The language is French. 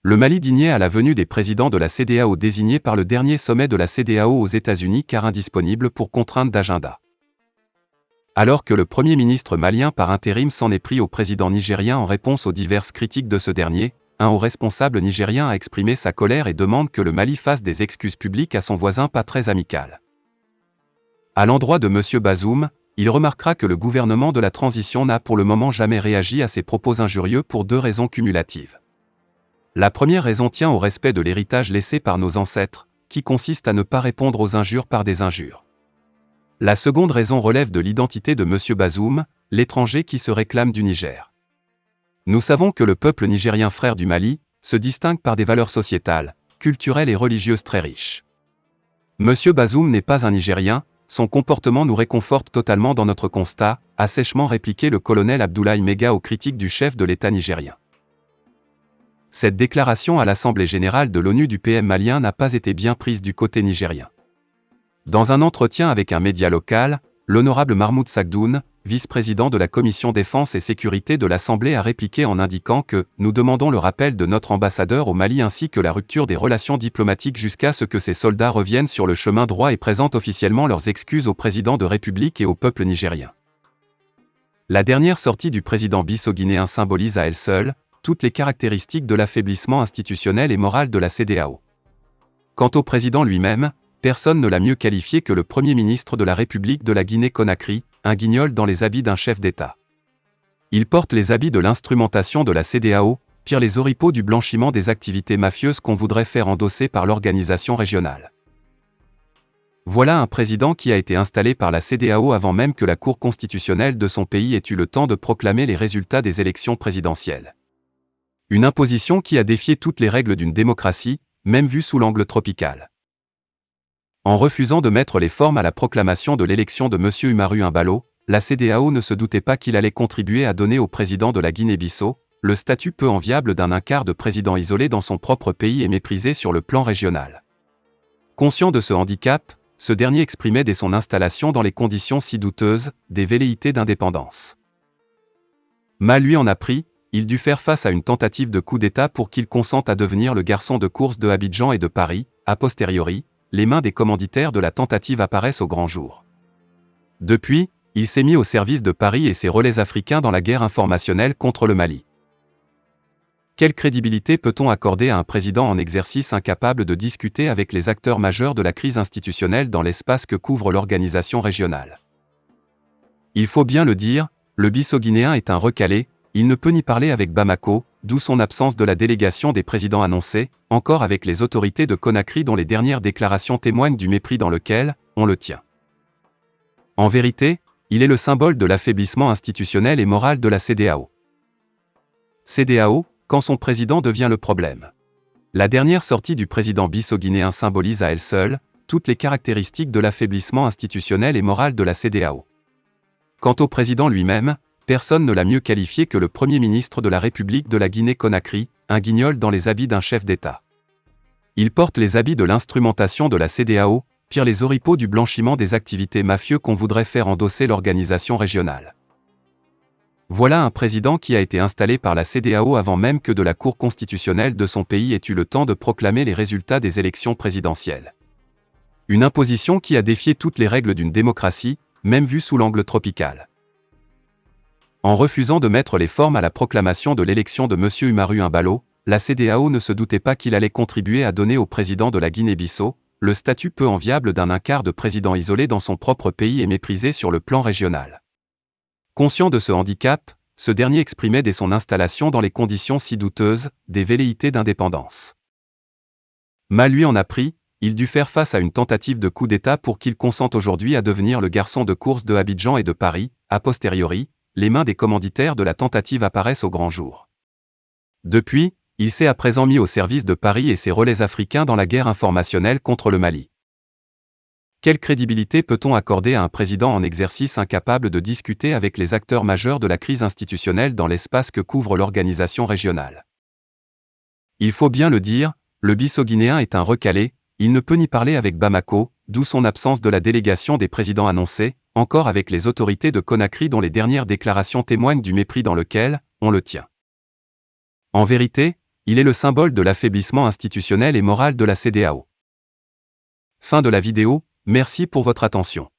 Le Mali digné à la venue des présidents de la CEDEAO désignés par le dernier sommet de la CEDEAO aux États-Unis car indisponible pour contrainte d'agenda. Alors que le Premier ministre malien par intérim s'en est pris au président nigérien en réponse aux diverses critiques de ce dernier, un haut responsable nigérien a exprimé sa colère et demande que le Mali fasse des excuses publiques à son voisin pas très amical. À l'endroit de M. Bazoum, il remarquera que le gouvernement de la transition n'a pour le moment jamais réagi à ces propos injurieux pour deux raisons cumulatives. La première raison tient au respect de l'héritage laissé par nos ancêtres, qui consiste à ne pas répondre aux injures par des injures. La seconde raison relève de l'identité de M. Bazoum, l'étranger qui se réclame du Niger. Nous savons que le peuple nigérien frère du Mali se distingue par des valeurs sociétales, culturelles et religieuses très riches. M. Bazoum n'est pas un Nigérien, son comportement nous réconforte totalement dans notre constat, a sèchement répliqué le colonel Abdoulaye Mega aux critiques du chef de l'État nigérien. Cette déclaration à l'Assemblée générale de l'ONU du PM malien n'a pas été bien prise du côté nigérien. Dans un entretien avec un média local, l'honorable Mahmoud Sagdoun, vice-président de la Commission Défense et Sécurité de l'Assemblée a répliqué en indiquant que « Nous demandons le rappel de notre ambassadeur au Mali ainsi que la rupture des relations diplomatiques jusqu'à ce que ces soldats reviennent sur le chemin droit et présentent officiellement leurs excuses au président de République et au peuple nigérien. » La dernière sortie du président bisso-guinéen symbolise à elle seule toutes les caractéristiques de l'affaiblissement institutionnel et moral de la CEDEAO. Quant au président lui-même, personne ne l'a mieux qualifié que le Premier ministre de la République de la Guinée-Conakry, un guignol dans les habits d'un chef d'État. Il porte les habits de l'instrumentation de la CEDEAO, pire les oripeaux du blanchiment des activités mafieuses qu'on voudrait faire endosser par l'organisation régionale. Voilà un président qui a été installé par la CEDEAO avant même que la Cour constitutionnelle de son pays ait eu le temps de proclamer les résultats des élections présidentielles. Une imposition qui a défié toutes les règles d'une démocratie, même vue sous l'angle tropical. En refusant de mettre les formes à la proclamation de l'élection de M. Umaru Imbalo, la CEDEAO ne se doutait pas qu'il allait contribuer à donner au président de la Guinée-Bissau le statut peu enviable d'un quart de président isolé dans son propre pays et méprisé sur le plan régional. Conscient de ce handicap, ce dernier exprimait dès son installation dans les conditions si douteuses des velléités d'indépendance. Mal lui en a pris, il dut faire face à une tentative de coup d'État pour qu'il consente à devenir le garçon de course de Abidjan et de Paris. A posteriori, les mains des commanditaires de la tentative apparaissent au grand jour. Depuis, il s'est mis au service de Paris et ses relais africains dans la guerre informationnelle contre le Mali. Quelle crédibilité peut-on accorder à un président en exercice incapable de discuter avec les acteurs majeurs de la crise institutionnelle dans l'espace que couvre l'organisation régionale? Il faut bien le dire, le Bissau-Guinéen est un recalé, il ne peut ni parler avec Bamako, d'où son absence de la délégation des présidents annoncés, encore avec les autorités de Conakry dont les dernières déclarations témoignent du mépris dans lequel on le tient. En vérité, il est le symbole de l'affaiblissement institutionnel et moral de la CEDEAO. CEDEAO, quand son président devient le problème. La dernière sortie du président bissau-guinéen symbolise à elle seule toutes les caractéristiques de l'affaiblissement institutionnel et moral de la CEDEAO. Quant au président lui-même, personne ne l'a mieux qualifié que le Premier ministre de la République de la Guinée-Conakry, un guignol dans les habits d'un chef d'État. Il porte les habits de l'instrumentation de la CEDEAO, pire les oripeaux du blanchiment des activités mafieuses qu'on voudrait faire endosser l'organisation régionale. Voilà un président qui a été installé par la CEDEAO avant même que de la Cour constitutionnelle de son pays ait eu le temps de proclamer les résultats des élections présidentielles. Une imposition qui a défié toutes les règles d'une démocratie, même vue sous l'angle tropical. En refusant de mettre les formes à la proclamation de l'élection de M. Umaru Imbalo, la CEDEAO ne se doutait pas qu'il allait contribuer à donner au président de la Guinée-Bissau le statut peu enviable d'un quart de président isolé dans son propre pays et méprisé sur le plan régional. Conscient de ce handicap, ce dernier exprimait dès son installation dans les conditions si douteuses des velléités d'indépendance. Mal lui en a pris, il dut faire face à une tentative de coup d'État pour qu'il consente aujourd'hui à devenir le garçon de course de Abidjan et de Paris. A posteriori, les mains des commanditaires de la tentative apparaissent au grand jour. Depuis, il s'est à présent mis au service de Paris et ses relais africains dans la guerre informationnelle contre le Mali. Quelle crédibilité peut-on accorder à un président en exercice incapable de discuter avec les acteurs majeurs de la crise institutionnelle dans l'espace que couvre l'organisation régionale? Il faut bien le dire, le Bissau-Guinéen est un recalé, il ne peut ni parler avec Bamako, d'où son absence de la délégation des présidents annoncés, encore avec les autorités de Conakry dont les dernières déclarations témoignent du mépris dans lequel on le tient. En vérité, Il est le symbole de l'affaiblissement institutionnel et moral de la CEDEAO. Fin de la vidéo, merci pour votre attention.